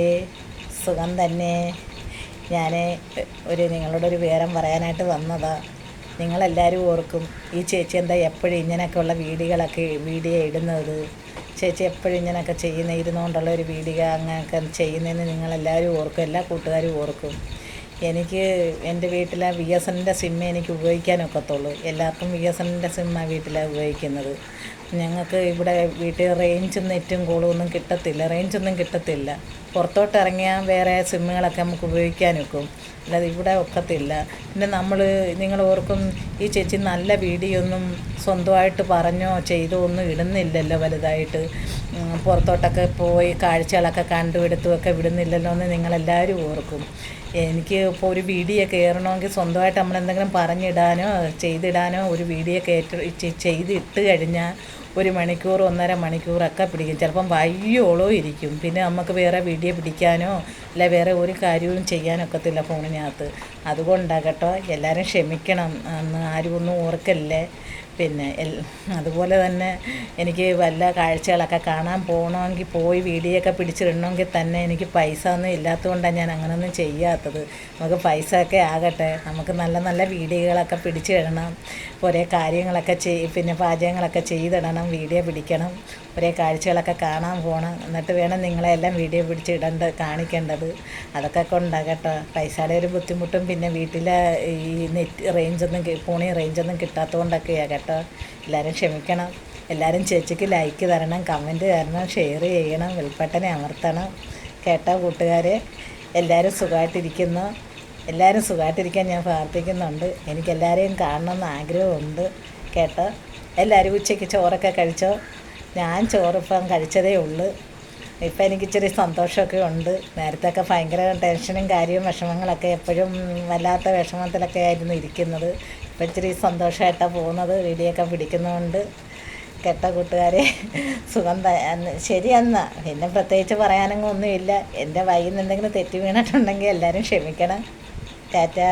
ഏ, സുഖം തന്നെ. ഞാൻ നിങ്ങളോടൊരു വിവരം പറയാനായിട്ട് വന്നതാ. നിങ്ങളെല്ലാവരും ഓർക്കും ഈ ചേച്ചി എന്താ എപ്പോഴും ഇങ്ങനെയൊക്കെയുള്ള വീഡിയോ ഇടുന്നത്, ചേച്ചി എപ്പോഴും ഇങ്ങനെയൊക്കെ ഇരുന്നുകൊണ്ടുള്ള ഒരു വീഡിയോ അങ്ങനെയൊക്കെ ചെയ്യുന്നതെന്ന് നിങ്ങളെല്ലാവരും ഓർക്കും, എല്ലാ കൂട്ടുകാരും ഓർക്കും. എനിക്ക് എൻ്റെ വീട്ടിലെ BSNൻ്റെ സിമ്മേ എനിക്ക് ഉപയോഗിക്കാനൊക്കത്തുള്ളൂ. എല്ലാവർക്കും BSNൻ്റെ സിമ്മാണ് വീട്ടിലാണ് ഉപയോഗിക്കുന്നത്. ഞങ്ങൾക്ക് ഇവിടെ വീട്ടിൽ റേഞ്ചും നെറ്റും കോളൊന്നും കിട്ടത്തില്ല, റേഞ്ചൊന്നും കിട്ടത്തില്ല. പുറത്തോട്ട് ഇറങ്ങിയാൽ വേറെ സിമ്മുകളൊക്കെ നമുക്ക് ഉപയോഗിക്കാനൊക്കും, അല്ലാതെ ഇവിടെ ഒക്കത്തില്ല. പിന്നെ നിങ്ങൾ ഓർക്കും ഈ ചേച്ചി നല്ല വീഡിയോ ഒന്നും സ്വന്തമായിട്ട് പറഞ്ഞോ ചെയ്തോ ഒന്നും ഇടുന്നില്ലല്ലോ വലുതായിട്ട്, പുറത്തോട്ടൊക്കെ പോയി കാഴ്ചകളൊക്കെ കണ്ടുപിടുത്തുമൊക്കെ വിടുന്നില്ലല്ലോ എന്ന് നിങ്ങളെല്ലാവരും ഓർക്കും. എനിക്ക് ഇപ്പോൾ ഒരു വീഡിയോ കയറണമെങ്കിൽ സ്വന്തമായിട്ട് നമ്മളെന്തെങ്കിലും പറഞ്ഞിടാനോ ചെയ്തിടാനോ ഒരു വീഡിയോ ചെയ്തിട്ട് കഴിഞ്ഞാൽ 1 മണിക്കൂർ 1.5 മണിക്കൂറൊക്കെ പിടിക്കും, ചിലപ്പം വയ്യോളോ ഇരിക്കും. പിന്നെ നമുക്ക് വേറെ വീഡിയോ പിടിക്കാനോ അല്ല വേറെ ഒരു കാര്യവും ചെയ്യാനൊക്കത്തില്ല ഫോണിനകത്ത്. അതുകൊണ്ടാണ് കേട്ടോ, എല്ലാവരും ക്ഷമിക്കണം, ആരും ഒന്നും ഓർക്കല്ലേ. പിന്നെ അതുപോലെ തന്നെ എനിക്ക് വല്ല കാഴ്ചകളൊക്കെ കാണാൻ പോകണമെങ്കിൽ പോയി വീഡിയോ ഒക്കെ പിടിച്ചിടണമെങ്കിൽ തന്നെ എനിക്ക് പൈസ ഒന്നും ഇല്ലാത്തതുകൊണ്ടാണ് ഞാൻ അങ്ങനെയൊന്നും ചെയ്യാത്തത്. നമുക്ക് പൈസയൊക്കെ ആകട്ടെ, നമുക്ക് നല്ല നല്ല വീഡിയോകളൊക്കെ പിടിച്ചിടണം, ഒരേ കാര്യങ്ങളൊക്കെ പിന്നെ പാചകങ്ങളൊക്കെ ചെയ്തിടണം, വീഡിയോ പിടിക്കണം, ഒരേ കാഴ്ചകളൊക്കെ കാണാൻ പോകണം. എന്നിട്ട് വേണം നിങ്ങളെല്ലാം വീഡിയോ കാണിക്കേണ്ടത്. അതൊക്കെ കൊണ്ടാണ് കേട്ടോ, പൈസയുടെ ഒരു ബുദ്ധിമുട്ടും പിന്നെ വീട്ടിലെ ഈ ഫോണിൽ റേഞ്ചൊന്നും കിട്ടാത്തതുകൊണ്ടൊക്കെയാണ് കേട്ടോ. എല്ലാവരും ക്ഷമിക്കണം. എല്ലാവരും ചേച്ചിക്ക് ലൈക്ക് തരണം, കമൻറ്റ് തരണം, ഷെയർ ചെയ്യണം, ബെൽബട്ടനെ അമർത്തണം കേട്ടോ കൂട്ടുകാരെ. എല്ലാവരും സുഖമായിട്ടിരിക്കാൻ ഞാൻ പ്രാർത്ഥിക്കുന്നുണ്ട്. എനിക്കെല്ലാവരെയും കാണണമെന്ന് ആഗ്രഹമുണ്ട് കേട്ടോ. എല്ലാവരും ഉച്ചയ്ക്ക് ചോറൊക്കെ കഴിച്ചോ? ഞാൻ ചോറിപ്പം കഴിച്ചതേ ഉള്ളൂ. ഇപ്പം എനിക്കിച്ചിരി സന്തോഷമൊക്കെ ഉണ്ട്. നേരത്തെയൊക്കെ ഭയങ്കര ടെൻഷനും വിഷമങ്ങളൊക്കെ എപ്പോഴും വല്ലാത്ത വിഷമത്തിലൊക്കെ ആയിരുന്നു ഇരിക്കുന്നത്. ഇപ്പം ഇച്ചിരി സന്തോഷമായിട്ടാണ് പോകുന്നത്, വീഡിയോ ഒക്കെ പിടിക്കുന്നതുകൊണ്ട് കേട്ടോ കൂട്ടുകാരെ. സുഖം ശരി എന്നാൽ പിന്നെ പ്രത്യേകിച്ച് പറയാനൊന്നും ഒന്നുമില്ല. എൻ്റെ വഴിയിൽ നിന്ന് എന്തെങ്കിലും തെറ്റ് വീണിട്ടുണ്ടെങ്കിൽ എല്ലാവരും ക്ഷമിക്കണം. ടാറ്റാ.